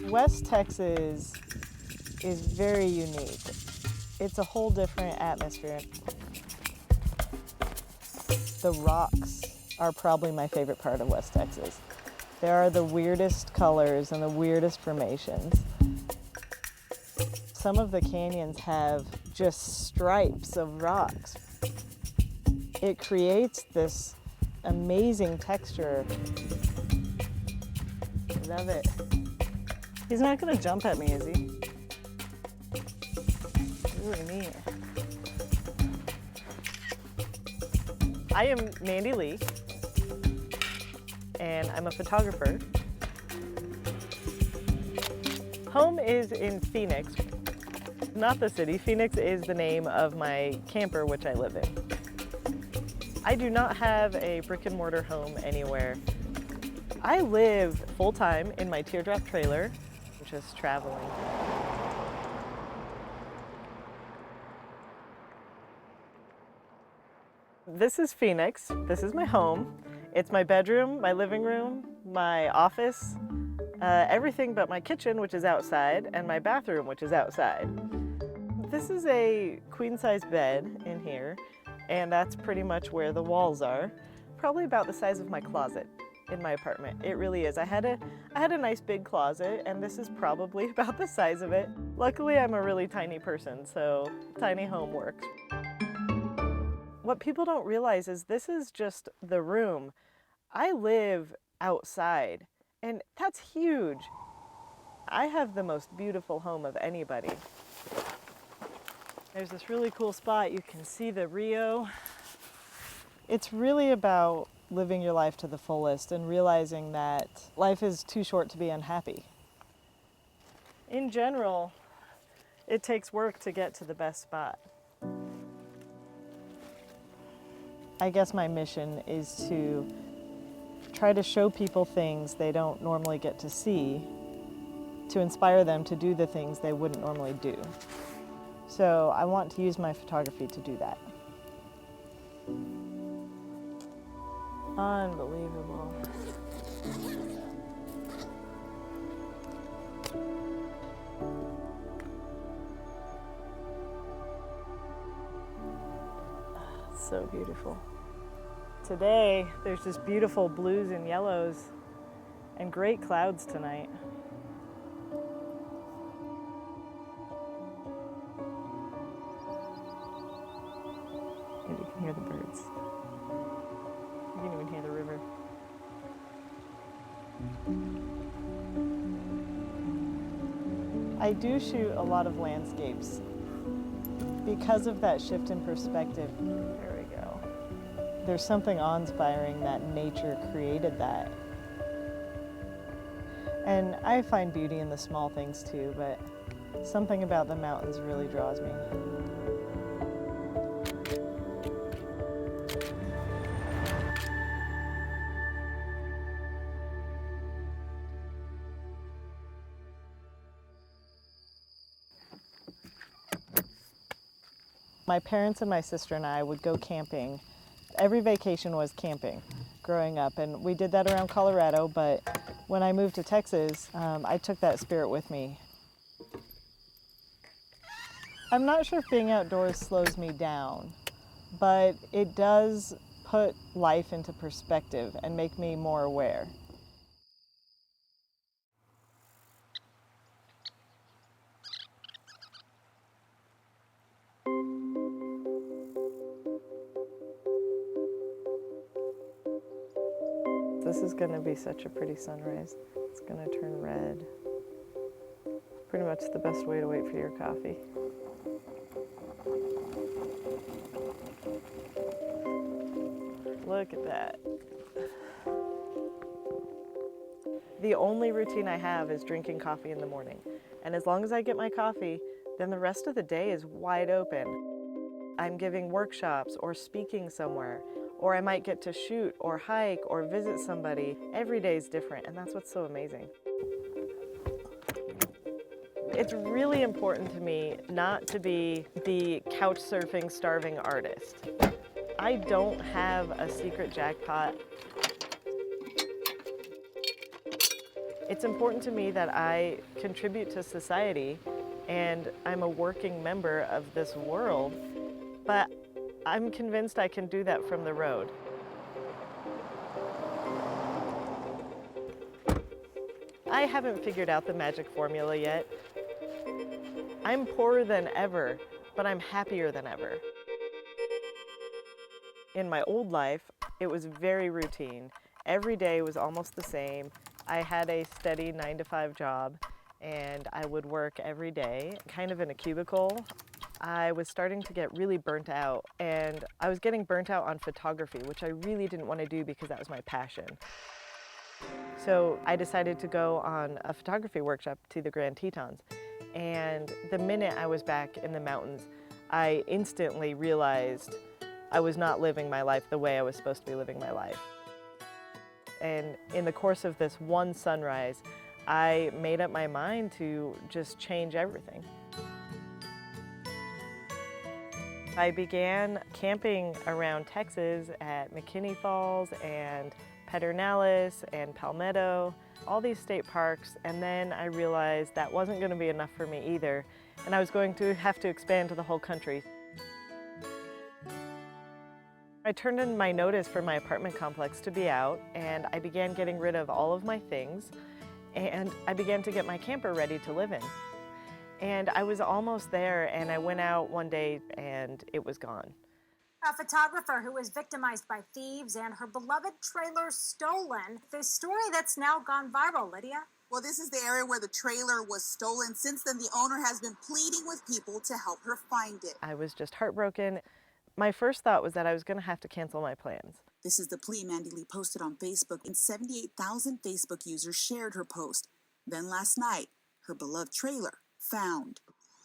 West Texas is very unique. It's a whole different atmosphere. The rocks are probably my favorite part of West Texas. There are the weirdest colors and the weirdest formations. Some of the canyons have just stripes of rocks. It creates this amazing texture. Love it. He's not gonna jump at me, is he? Really neat. I am Mandy Lea, and I'm a photographer. Home is in Phoenix, not the city. Phoenix is the name of my camper, which I live in. I do not have a brick and mortar home anywhere. I live full-time in my Teardrop trailer, just traveling. This is Phoenix. This is my home. It's my bedroom, my living room, my office, everything but my kitchen, which is outside, and my bathroom, which is outside. This is a queen-size bed in here, and that's pretty much where the walls are. Probably about the size of my closet in my apartment. It really is. I had a nice big closet, and this is probably about the size of it. Luckily, I'm a really tiny person, so tiny home works. What people don't realize is this is just the room. I live outside, and that's huge. I have the most beautiful home of anybody. There's this really cool spot. You can see the Rio. It's really about living your life to the fullest and realizing that life is too short to be unhappy. In general, it takes work to get to the best spot. I guess my mission is to try to show people things they don't normally get to see, to inspire them to do the things they wouldn't normally do. So I want to use my photography to do that. Unbelievable. So beautiful. Today, there's just beautiful blues and yellows and great clouds tonight. Maybe you can hear the birds. You can even hear the river. I do shoot a lot of landscapes. Because of that shift in perspective, there we go. There's something awe-inspiring that nature created that. And I find beauty in the small things too, but something about the mountains really draws me. My parents and my sister and I would go camping. Every vacation was camping growing up, and we did that around Colorado, but when I moved to Texas, I took that spirit with me. I'm not sure if being outdoors slows me down, but it does put life into perspective and make me more aware. This is going to be such a pretty sunrise. It's going to turn red. Pretty much the best way to wait for your coffee. Look at that. The only routine I have is drinking coffee in the morning. And as long as I get my coffee, then the rest of the day is wide open. I'm giving workshops or speaking somewhere, or I might get to shoot or hike or visit somebody. Every day is different, and that's what's so amazing. It's really important to me not to be the couch surfing, starving artist. I don't have a secret jackpot. It's important to me that I contribute to society and I'm a working member of this world, but I'm convinced I can do that from the road. I haven't figured out the magic formula yet. I'm poorer than ever, but I'm happier than ever. In my old life, it was very routine. Every day was almost the same. I had a steady 9-to-5 job, and I would work every day, kind of in a cubicle. I was starting to get really burnt out, and I was getting burnt out on photography, which I really didn't want to do because that was my passion. So I decided to go on a photography workshop to the Grand Tetons. And the minute I was back in the mountains, I instantly realized I was not living my life the way I was supposed to be living my life. And in the course of this one sunrise, I made up my mind to just change everything. I began camping around Texas at McKinney Falls and Pedernales and Palmetto, all these state parks, and then I realized that wasn't going to be enough for me either, and I was going to have to expand to the whole country. I turned in my notice for my apartment complex to be out, and I began getting rid of all of my things, and I began to get my camper ready to live in. And I was almost there, and I went out one day and it was gone. A photographer who was victimized by thieves and her beloved trailer stolen. The story that's now gone viral, Lydia. Well, this is the area where the trailer was stolen. Since then, the owner has been pleading with people to help her find it. I was just heartbroken. My first thought was that I was going to have to cancel my plans. This is the plea Mandy Lea posted on Facebook, and 78,000 Facebook users shared her post. Then last night, her beloved trailer found.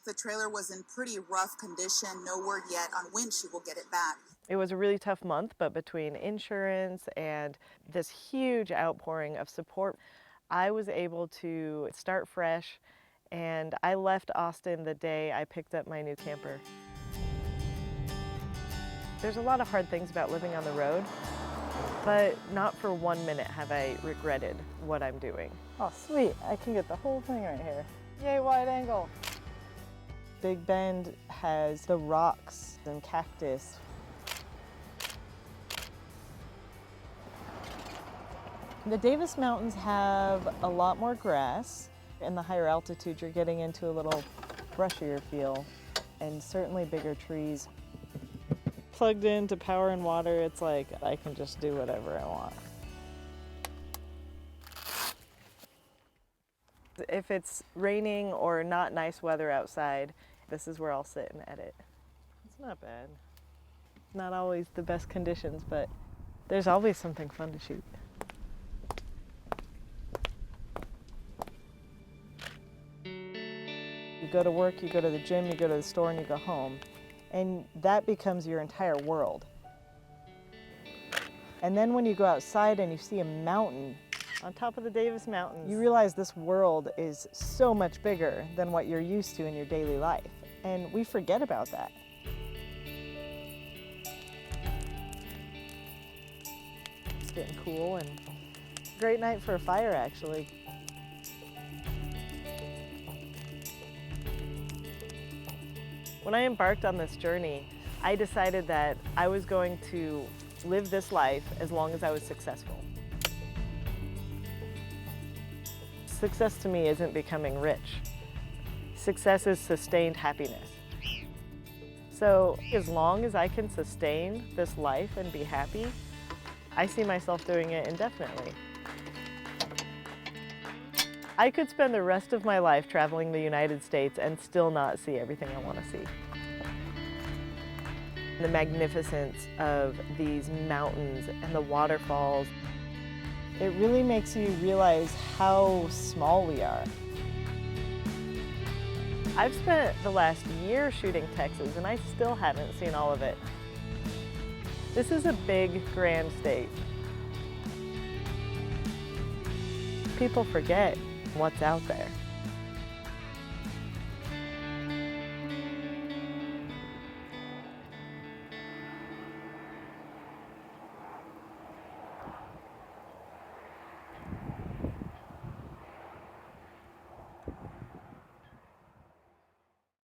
The trailer was in pretty rough condition. No word yet on when she will get it back. It was a really tough month, but between insurance and this huge outpouring of support, I was able to start fresh, and I left Austin the day I picked up my new camper. There's a lot of hard things about living on the road, but not for 1 minute have I regretted what I'm doing. Oh, sweet. I can get the whole thing right here. Yay, wide angle. Big Bend has the rocks and cactus. The Davis Mountains have a lot more grass. In the higher altitude, you're getting into a little brushier feel and certainly bigger trees. Plugged into power and water, it's like I can just do whatever I want. If it's raining or not nice weather outside, this is where I'll sit and edit. It's not bad. Not always the best conditions, but there's always something fun to shoot. You go to work, you go to the gym, you go to the store, and you go home. And that becomes your entire world. And then when you go outside and you see a mountain on top of the Davis Mountains, you realize this world is so much bigger than what you're used to in your daily life. And we forget about that. It's getting cool and great night for a fire, actually. When I embarked on this journey, I decided that I was going to live this life as long as I was successful. Success to me isn't becoming rich. Success is sustained happiness. So as long as I can sustain this life and be happy, I see myself doing it indefinitely. I could spend the rest of my life traveling the United States and still not see everything I want to see. The magnificence of these mountains and the waterfalls, it really makes you realize how small we are. I've spent the last year shooting Texas and I still haven't seen all of it. This is a big, grand state. People forget what's out there.